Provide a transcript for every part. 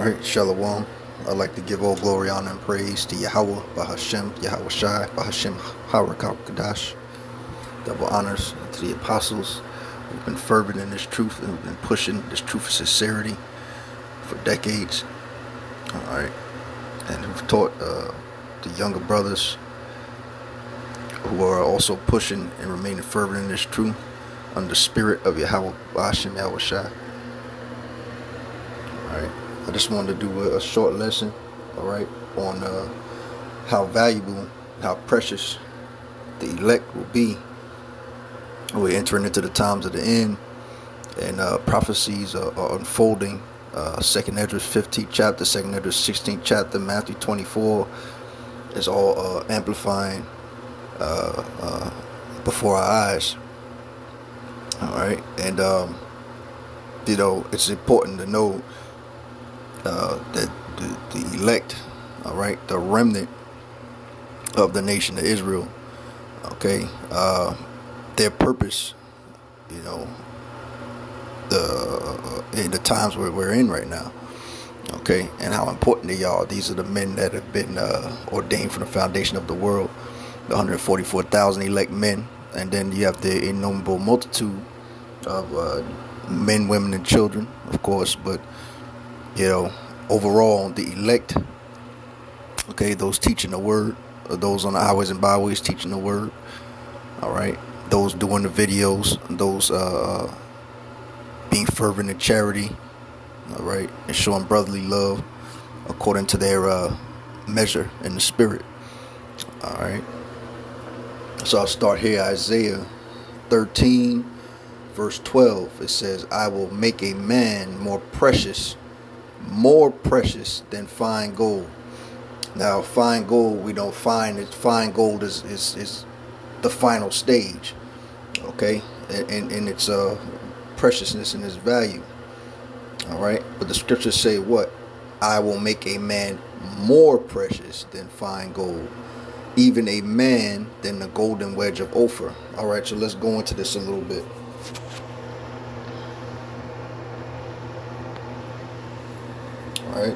Alright, Shalom. I'd like to give all glory, honor, and praise to Yahweh, Bahashem, Yahweh Shai, Bahashem, Harakal Kadash. Double honors to the apostles who've been fervent in this truth and who've been pushing this truth of sincerity for decades. Alright, and who've taught the younger brothers who are also pushing and remaining fervent in this truth under the spirit of Yahweh, Bahashem, Yahweh Shai. Alright. I just wanted to do a short lesson, alright, on how valuable, how precious the elect will be. We're entering into the times of the end, and prophecies are unfolding. 2nd Esdras 15th chapter, 2nd Esdras 16th chapter, Matthew 24 is all amplifying before our eyes. Alright, and it's important to know that the elect, all right, the remnant of the nation of Israel, okay, their purpose, in the times where we're in right now, okay, and how important they are. These are the men that have been ordained from the foundation of the world, the 144,000 elect men, and then you have the innumerable multitude of men, women, and children, of course, but overall, the elect, okay, those teaching the word, those on the highways and byways teaching the word, all right, those doing the videos, those being fervent in charity, all right, and showing brotherly love according to their measure in the spirit, all right. So I'll start here, Isaiah 13, verse 12. It says, I will make a man more precious than fine gold. Now, fine gold, we don't find it. Fine gold is the final stage, okay, in its preciousness and its value. All right, but the scriptures say what? I will make a man more precious than fine gold, even a man than the golden wedge of Ophir. All right, so let's go into this a little bit. Right.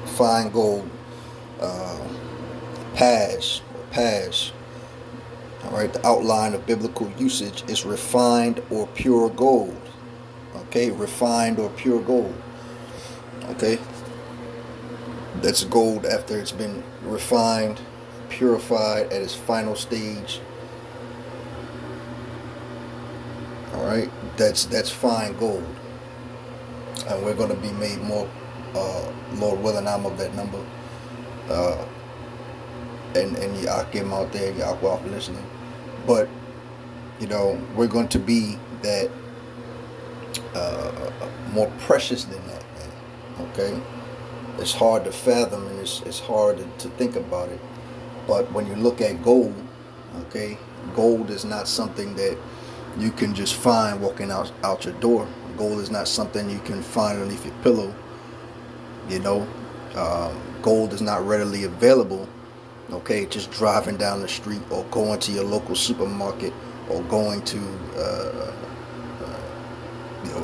Fine gold, pads. All right, the outline of biblical usage is refined or pure gold. Okay, refined or pure gold. Okay, that's gold after it's been refined, purified at its final stage. All right, that's fine gold, and we're going to be made more, Lord willing, I'm of that number. And Yakim out there, Yaquah listening. But, we're going to be that more precious than that, man. Okay? It's hard to fathom, and it's hard to think about it. But when you look at gold, okay, gold is not something that you can just find walking out your door. Gold is not something you can find underneath your pillow. Gold is not readily available, okay, just driving down the street or going to your local supermarket or going to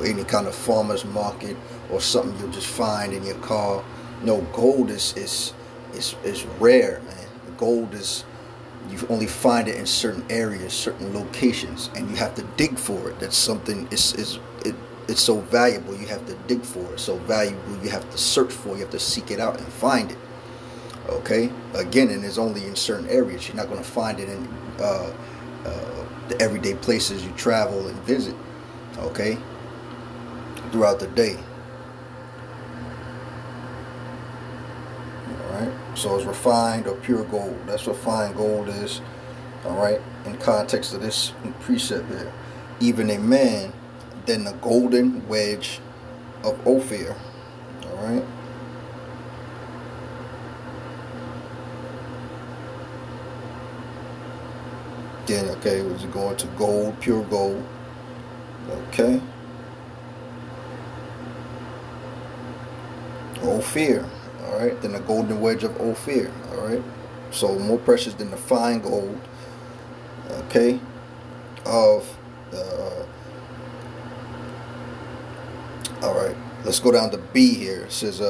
any kind of farmer's market or something you'll just find in your car. No, gold is rare, man. Gold is, you only find it in certain areas, certain locations, and you have to dig for it. That's something, it's so valuable, you have to dig for it. So valuable, you have to search for it. You have to seek it out and find it. Okay? Again, and it's only in certain areas. You're not going to find it in the everyday places you travel and visit. Okay? Throughout the day. Alright? So it's refined or pure gold. That's what fine gold is. Alright? In context of this precept here. Even a man than the golden wedge of Ophir. Alright? Then, okay, we're just going to gold, pure gold. Okay. Ophir. All right. Then the golden wedge of Ophir. All right. So more precious than the fine gold. Okay. Of all right. Let's go down to B here. It says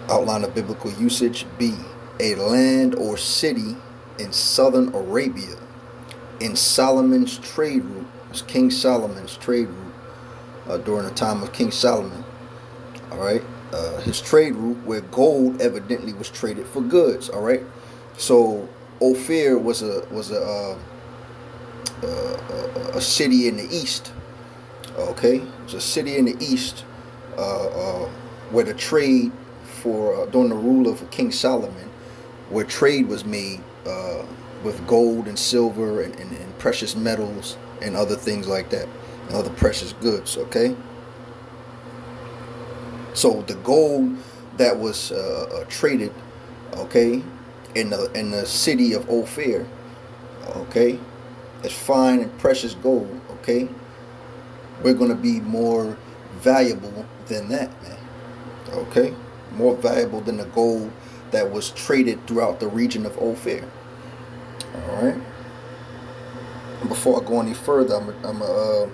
outline of biblical usage. B, a land or city in southern Arabia in Solomon's trade route. It's King Solomon's trade route during the time of King Solomon. All right, his trade route where gold evidently was traded for goods. All right, so Ophir was a city in the east. Okay, it's a city in the east where the trade for during the rule of King Solomon, where trade was made with gold and silver and precious metals and other things like that, and other precious goods. Okay, so the gold that was traded, okay, in the city of Ophir, okay, it's fine and precious gold. Okay, we're going to be more valuable than that, man. Okay, more valuable than the gold that was traded throughout the region of Ophir. All right. Before I go any further, I'm gonna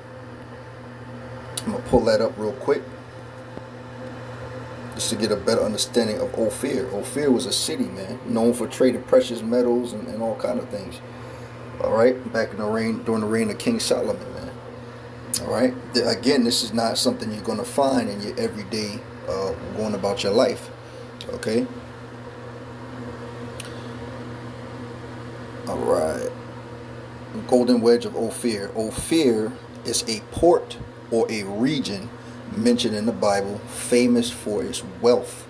pull that up real quick, just to get a better understanding of Ophir. Ophir was a city, man, known for trading precious metals and all kind of things. All right, back in during the reign of King Solomon, man. All right. Again, this is not something you're gonna find in your everyday going about your life. Okay. All right. Golden wedge of Ophir. Ophir is a port or a region mentioned in the Bible, famous for its wealth.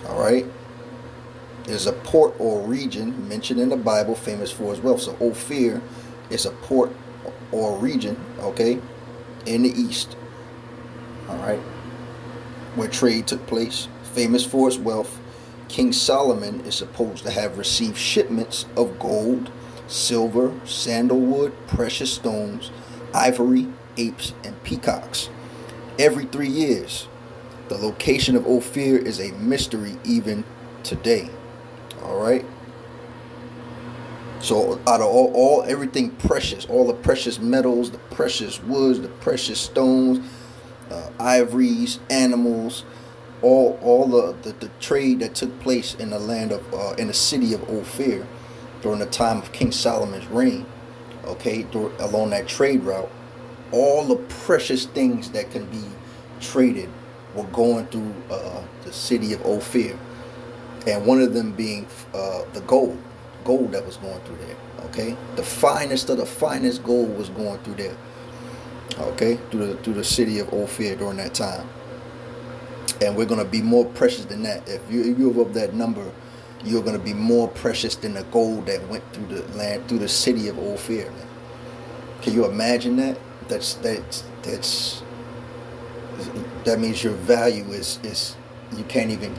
All right. There's a port or region mentioned in the Bible, famous for its wealth. So Ophir is a port or region, okay, in the east. All right. Where trade took place, famous for its wealth. King Solomon is supposed to have received shipments of gold, silver, sandalwood, precious stones, ivory, apes, and peacocks every 3 years. The location of Ophir is a mystery even today. All right. So out of all everything precious, all the precious metals, the precious woods, the precious stones, ivories, animals, all the trade that took place in the land of in the city of Ophir during the time of King Solomon's reign, okay, along that trade route, all the precious things that can be traded were going through the city of Ophir, and one of them being the gold that was going through there. Okay, the finest of the finest gold was going through there. Okay, through the city of Ophir during that time. And we're going to be more precious than that. If you're of that number, you're going to be more precious than the gold that went through the land, through the city of Ophir, man. Can you imagine that? That means your value is you can't even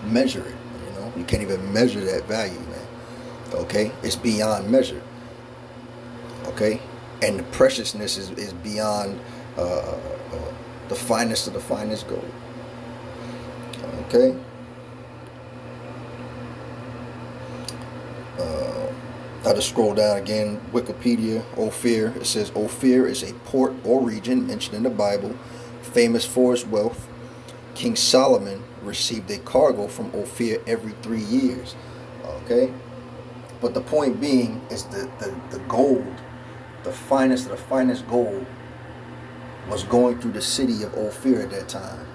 measure it. You know, you can't even measure that value, man. Okay, it's beyond measure. Okay, and the preciousness is beyond the finest of the finest gold. Okay. I just scroll down again. Wikipedia, Ophir. It says Ophir is a port or region mentioned in the Bible, famous for its wealth. King Solomon received a cargo from Ophir every 3 years. Okay. But the point being is the gold, the finest of the finest gold, was going through the city of Ophir at that time,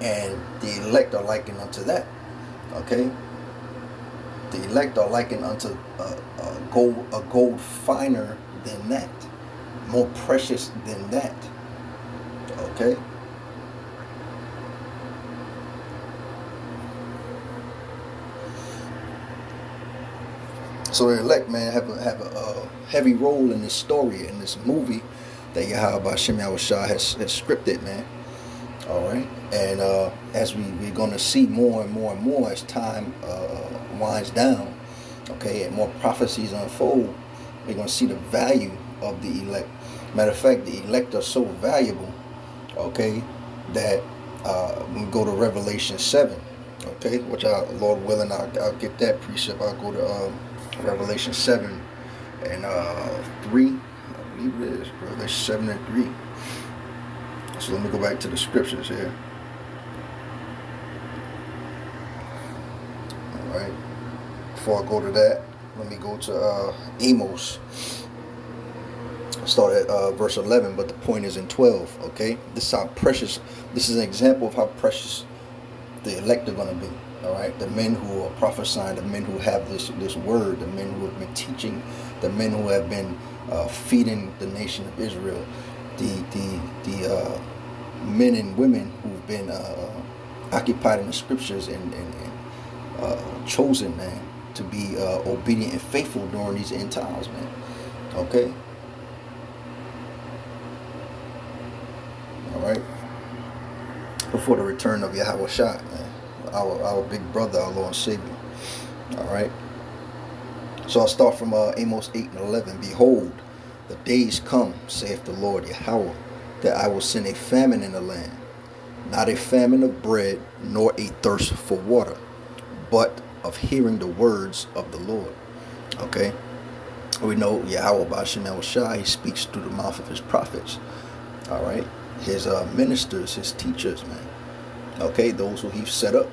and the elect are likened unto that. Okay, the elect are likened unto a gold finer than that, more precious than that. Okay. So the elect, man, have a heavy role in this story, in this movie that Yahweh Shem Yahushua has scripted, man. All right, and as we're going to see more and more and more as time winds down, Okay, and more prophecies unfold, we're going to see the value of the elect. Matter of fact, the elect are so valuable, okay, that we go to Revelation 7, okay, which Lord willing, I'll get that precept. I'll go to Revelation 7 and 3, I believe it is, Revelation 7 and 3. So let me go back to the scriptures here. All right. Before I go to that, let me go to Amos. Start at verse 11, but the point is in 12. Okay, this is how precious. This is an example of how precious the elect are going to be. All right, the men who are prophesying, the men who have this word, the men who have been teaching, the men who have been feeding the nation of Israel, the men and women who've been occupied in the scriptures and chosen, man, to be obedient and faithful during these end times, man. Okay. All right. Before the return of Yahweh Shai, man, our big brother, our Lord and Savior. All right. So I'll start from Amos 8 and 11. Behold, the days come, saith the Lord Yahweh, that I will send a famine in the land, not a famine of bread, nor a thirst for water, but of hearing the words of the Lord. Okay. We know Yahweh Ba'ashem Yahushua, he speaks through the mouth of his prophets. All right. His ministers, his teachers, man. Okay, those who he's set up,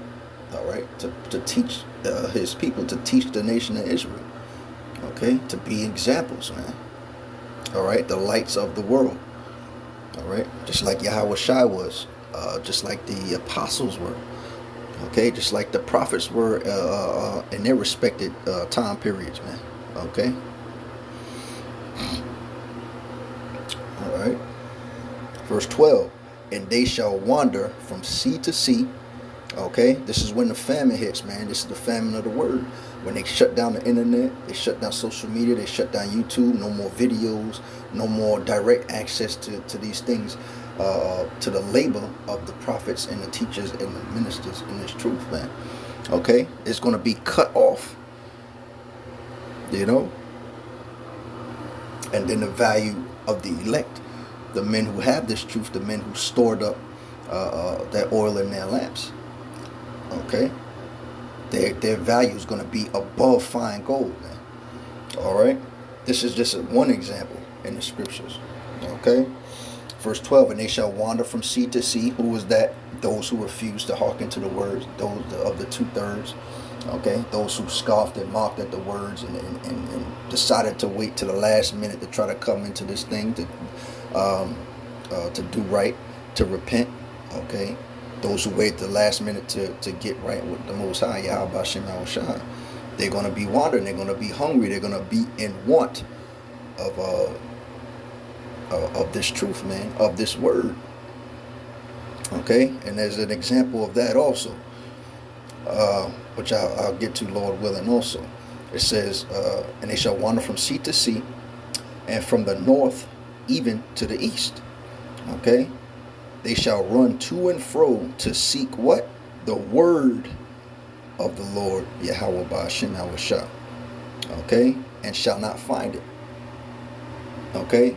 all right, to teach his people, to teach the nation of Israel. Okay, to be examples, man. All right, the lights of the world. All right, just like Yahweh Shai was, just like the apostles were. Okay, just like the prophets were in their respected time periods, man. Okay. All right. Verse 12, and they shall wander from sea to sea. Okay, this is when the famine hits, man. This is the famine of the word. When they shut down the internet, they shut down social media, they shut down YouTube, no more videos, no more direct access to these things, to the labor of the prophets and the teachers and the ministers in this truth, man. Okay, it's going to be cut off, you know. And then the value of the elect, the men who have this truth, the men who stored up that oil in their lamps. Okay, their value is going to be above fine gold, man. All right, this is just one example in the scriptures. Okay, verse 12, and they shall wander from sea to sea. Who was that? Those who refused to hearken to the words, those of the 2/3. Okay, those who scoffed and mocked at the words and decided to wait to the last minute to try to come into this thing, to do right, to repent. Okay, those who wait the last minute to get right with the Most High, Yahweh Ba'ashem Yahushua, they're going to be wandering, they're going to be hungry, they're going to be in want of this truth, man, of this word. Okay, and there's an example of that also, which I'll get to, Lord willing, also. It says, and they shall wander from sea to sea, and from the north even to the east. Okay, they shall run to and fro to seek what? The word of the Lord Yahweh Ba'ashem Yahushua. Okay, and shall not find it. Okay,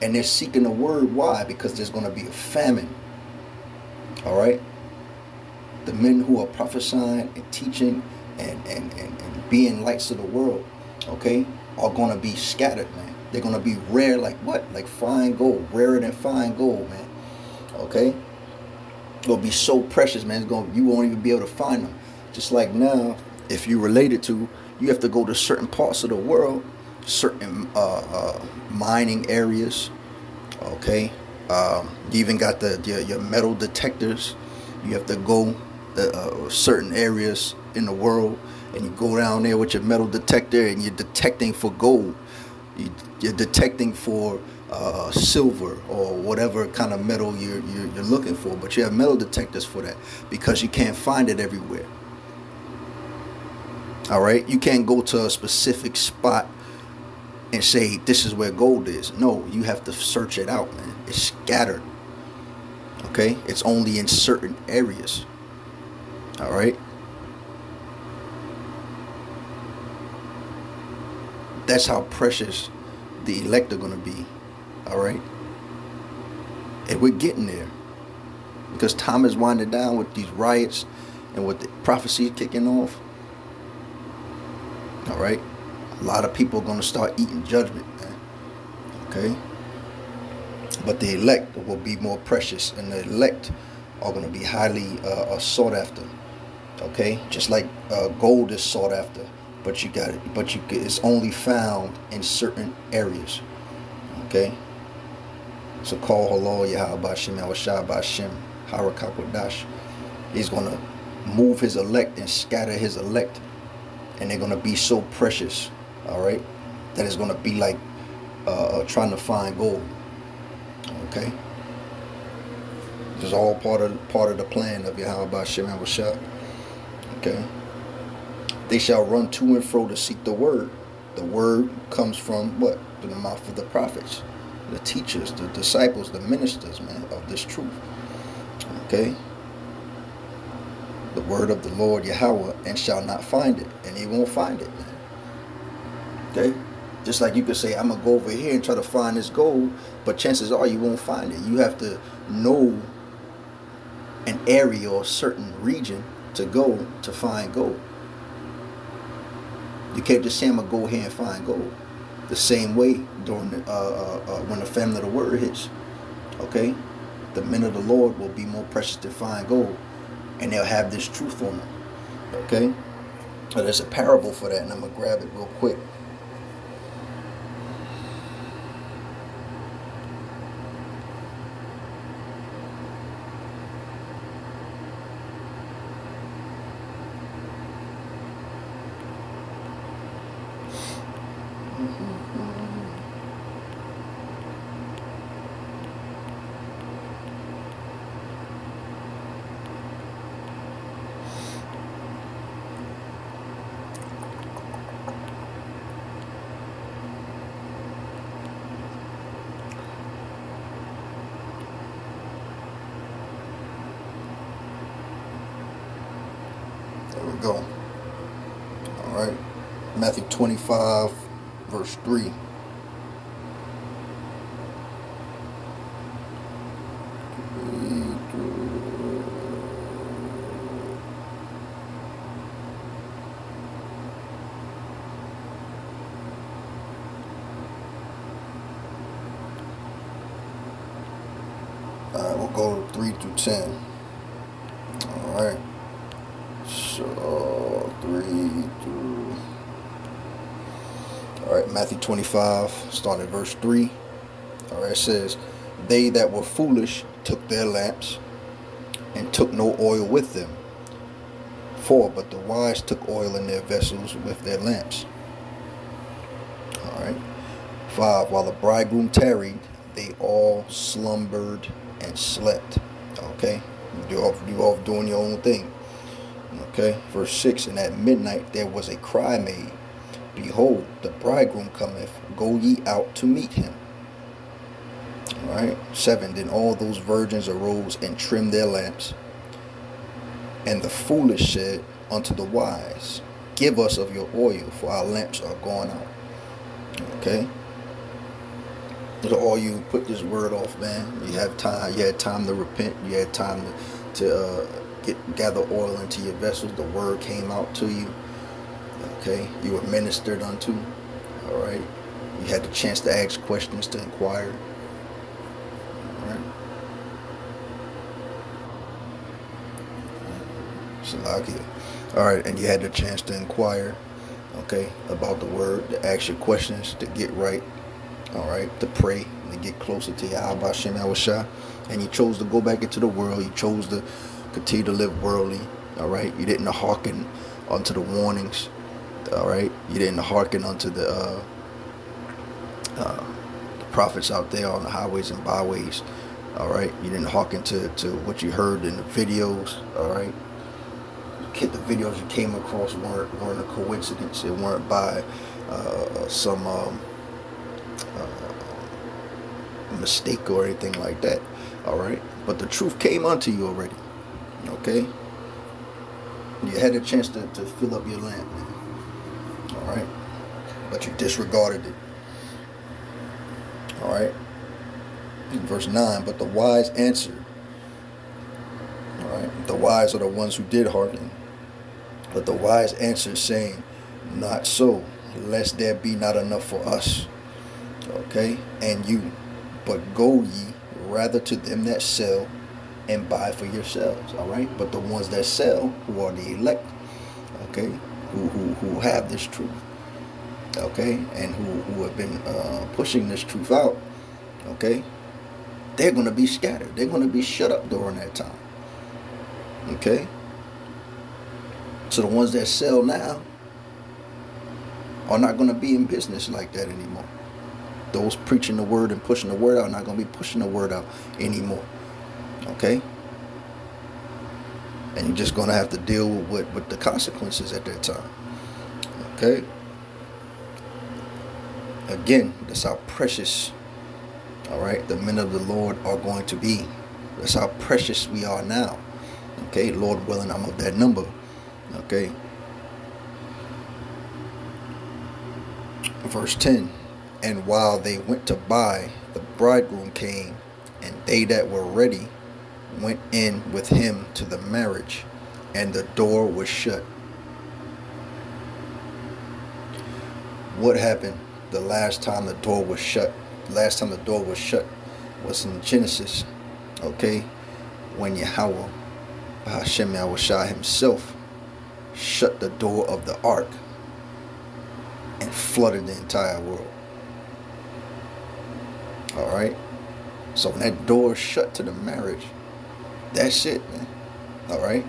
and they're seeking the word. Why? Because there's going to be a famine. All right, the men who are prophesying and teaching and being lights of the world, okay, are going to be scattered, man. They're going to be rare, like what? Like fine gold, rarer than fine gold, man. Okay, it'll be so precious, man. You won't even be able to find them. Just like now, if you related to, you have to go to certain parts of the world, certain mining areas. Okay, you even got your metal detectors. You have to go certain areas in the world, and you go down there with your metal detector, and you're detecting for gold. You're detecting for silver or whatever kind of metal you're looking for, but you have metal detectors for that because you can't find it everywhere. All right, you can't go to a specific spot and say this is where gold is. No, you have to search it out, man. It's scattered. Okay, it's only in certain areas. All right. That's how precious the elect are going to be. All right. And we're getting there, because time is winding down with these riots and with the prophecy kicking off. All right. A lot of people are going to start eating judgment, man. Okay. But the elect will be more precious, and the elect are going to be highly sought after. Okay. Just like gold is sought after, but you got it. But it's only found in certain areas. Okay. So call halal Yahweh B'Shem Yahushua B'Shem Harakakodash. He's going to move his elect and scatter his elect, and they're going to be so precious, all right, that it's going to be like trying to find gold. Okay, this is all part of the plan of Yahweh B'Shem Yahushua. Okay, they shall run to and fro to seek the word. The word comes from what? From the mouth of the prophets, the teachers, the disciples, the ministers, man, of this truth. Okay. The word of the Lord Yahweh, and shall not find it, and he won't find it, man. Okay. Just like you could say, I'm gonna go over here and try to find this gold, but chances are you won't find it. You have to know an area or a certain region to go to find gold. You can't just say I'm gonna go here and find gold. The same way during the, when the famine of the word hits, okay, the men of the Lord will be more precious to find gold, and they'll have this truth on them. Okay, so there's a parable for that, and I'm gonna grab it real quick. There we go. All right. Matthew 25, verse 3. All right, we'll go 3 through 10. All right. So 3 through. All right, Matthew 25, starting at verse 3. All right, it says, "They that were foolish took their lamps, and took no oil with them. 4, but the wise took oil in their vessels with their lamps." All right. 5, while the bridegroom tarried, they all slumbered and slept. Okay, you off doing your own thing. Okay, verse 6, "And at midnight there was a cry made, Behold, the bridegroom cometh, go ye out to meet him." All right. 7, then all those virgins arose and trimmed their lamps. And the foolish said unto the wise, Give us of your oil, for our lamps are gone out. Okay. So all you put this word off, man. You have time. You had time to repent. You had time to gather oil into your vessels. The word came out to you. Okay, you were ministered unto. All right, you had the chance to ask questions, to inquire. All right, Salakia. All right, and you had the chance to inquire. Okay, about the word, to ask your questions, to get right. All right, to pray, to get closer to Yahweh B'Shem Yahushua. And you chose to go back into the world. You chose to continue to live worldly. All right, you didn't hearken unto the warnings. All right, you didn't hearken unto the prophets out there on the highways and byways. All right, you didn't hearken to what you heard in the videos. All right, the videos you came across weren't a coincidence. It weren't by some mistake or anything like that. All right, but the truth came unto you already. Okay, you had a chance to fill up your lamp, man. All right, but you disregarded it. All right. In verse 9, but the wise answered. All right. The wise are the ones who did hearken. But the wise answered, saying, not so, lest there be not enough for us. Okay. And you, but go ye rather to them that sell and buy for yourselves. All right. But the ones that sell, who are the elect, okay, who have this truth, okay, and who have been pushing this truth out, okay, they're going to be scattered. They're going to be shut up during that time. Okay. So the ones that sell now are not going to be in business like that anymore. Those preaching the word and pushing the word out are not going to be pushing the word out anymore. Okay. And you're just going to have to deal with the consequences at that time. Okay. Again, that's how precious, all right, the men of the Lord are going to be. That's how precious we are now. Okay, Lord willing, I'm of that number. Okay. Verse 10, and while they went to buy, the bridegroom came, and they that were ready went in with him to the marriage, and the door was shut. What happened the last time the door was shut? Last time the door was shut was in Genesis, okay, when Yahweh, Hashem Yahushua himself, shut the door of the ark and flooded the entire world. All right. So when that door is shut to the marriage, that's it, man. All right.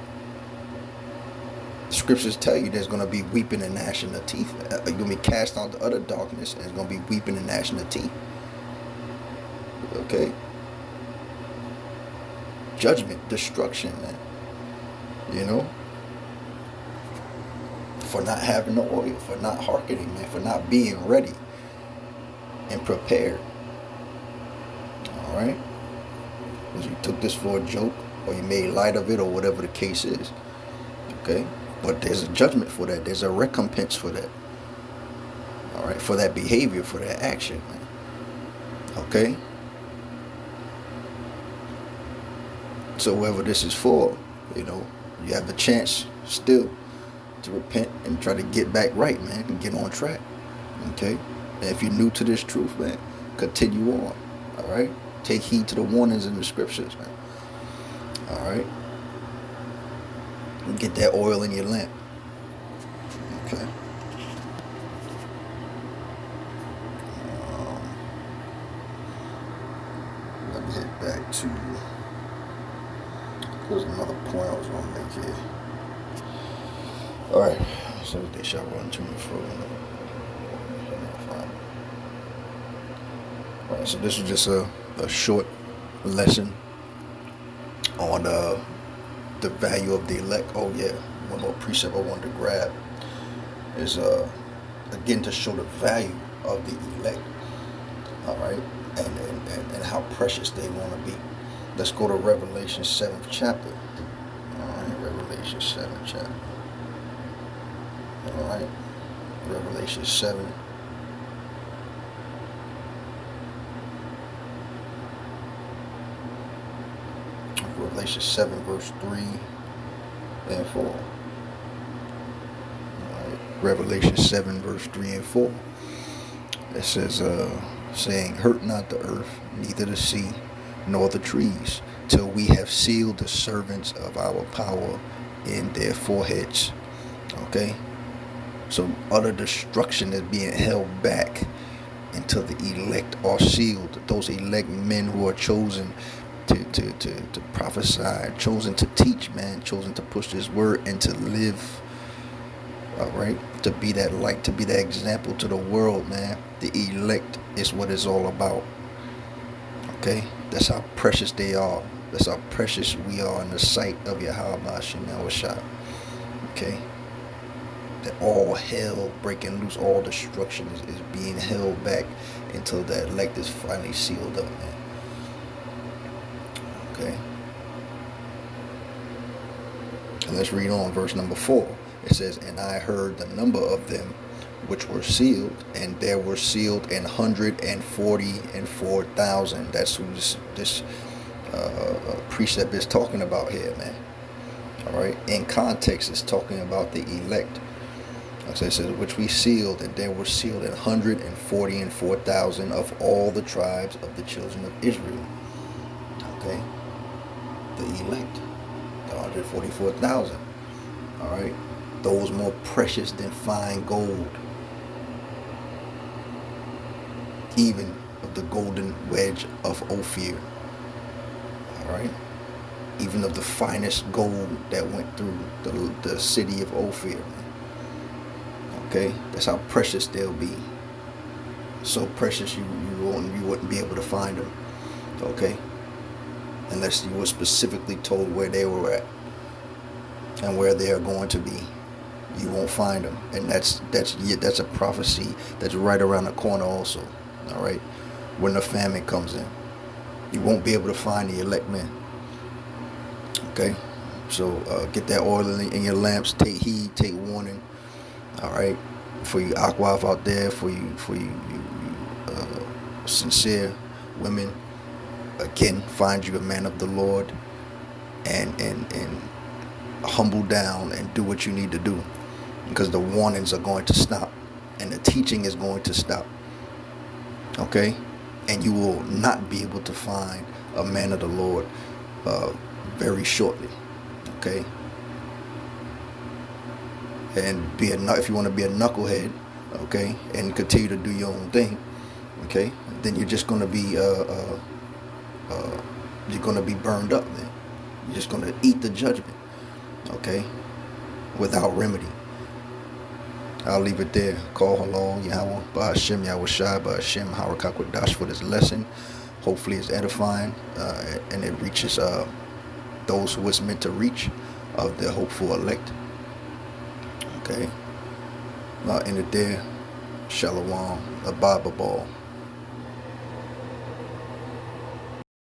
The scriptures tell you there's going to be weeping and gnashing of teeth. You're going to be cast out to utter darkness, and it's going to be weeping and gnashing of teeth. Okay. Judgment, destruction, man. You know, for not having the oil, for not hearkening, man, for not being ready and prepared. All right. Because you took this for a joke, or you made light of it, or whatever the case is. Okay. But there's a judgment for that. There's a recompense for that. All right. For that behavior, for that action, man. Okay. So whoever this is for, you know, you have a chance still to repent and try to get back right, man, and get on track. Okay. And if you're new to this truth, man, continue on. All right. Take heed to the warnings in the scriptures, man. All right. And get that oil in your lamp. Okay. Let me get back to. There's another point I was going to make here. All right. So they shall run to me for. All right. So this was just a short lesson on the value of the elect. Oh yeah, one more precept I wanted to grab is again to show the value of the elect. All right, and how precious they want to be. Let's go to Revelation 7th chapter. All right, Revelation 7th chapter. All right, Revelation 7. Revelation 7 verse 3 and 4. All right. Revelation 7 verse 3 and 4. It says, saying, hurt not the earth, neither the sea, nor the trees, till we have sealed the servants of our power in their foreheads. Okay? So utter destruction is being held back until the elect are sealed. Those elect men who are chosen to prophesy, chosen to teach, man, chosen to push this word and to live, all right, to be that light, to be that example to the world, man. The elect is what it's all about. Okay, that's how precious they are. That's how precious we are in the sight of Yahweh Hashem Yahushua. Okay, that all hell breaking loose, all destruction is being held back until that elect is finally sealed up, man. Okay. And let's read on verse number 4. It says, and I heard the number of them which were sealed, and there were sealed 144,000. That's who this precept is talking about here, man. All right. In context, it's talking about the elect. So it says, which we sealed, and there were sealed 144,000 of all the tribes of the children of Israel. Okay. The elect, the 144,000. All right. Those more precious than fine gold, even of the golden wedge of Ophir. All right. Even of the finest gold that went through the city of Ophir. Okay, that's how precious they'll be. So precious you wouldn't be able to find them. Okay, unless you were specifically told where they were at and where they are going to be. You won't find them, and that's a prophecy that's right around the corner also. All right, when the famine comes in, you won't be able to find the elect men. Okay, so get that oil in your lamps. Take heed. Take warning. All right, for you Aquaf out there, for you sincere women, again, find you a man of the Lord, and humble down and do what you need to do, because the warnings are going to stop and the teaching is going to stop. Okay, and you will not be able to find a man of the Lord very shortly. Okay. And if you want to be a knucklehead, okay, and continue to do your own thing, okay, then you're just going to be burned up, man. You're just going to eat the judgment, okay, without remedy. I'll leave it there. Call halal Yahweh Ba'ashem Yahweh Shai Ba'ashem Harakak Wadash for this lesson. Hopefully it's edifying and it reaches those who it's meant to reach, of the hopeful elect. Okay, I'll end it there. Shalom, a Bible ball.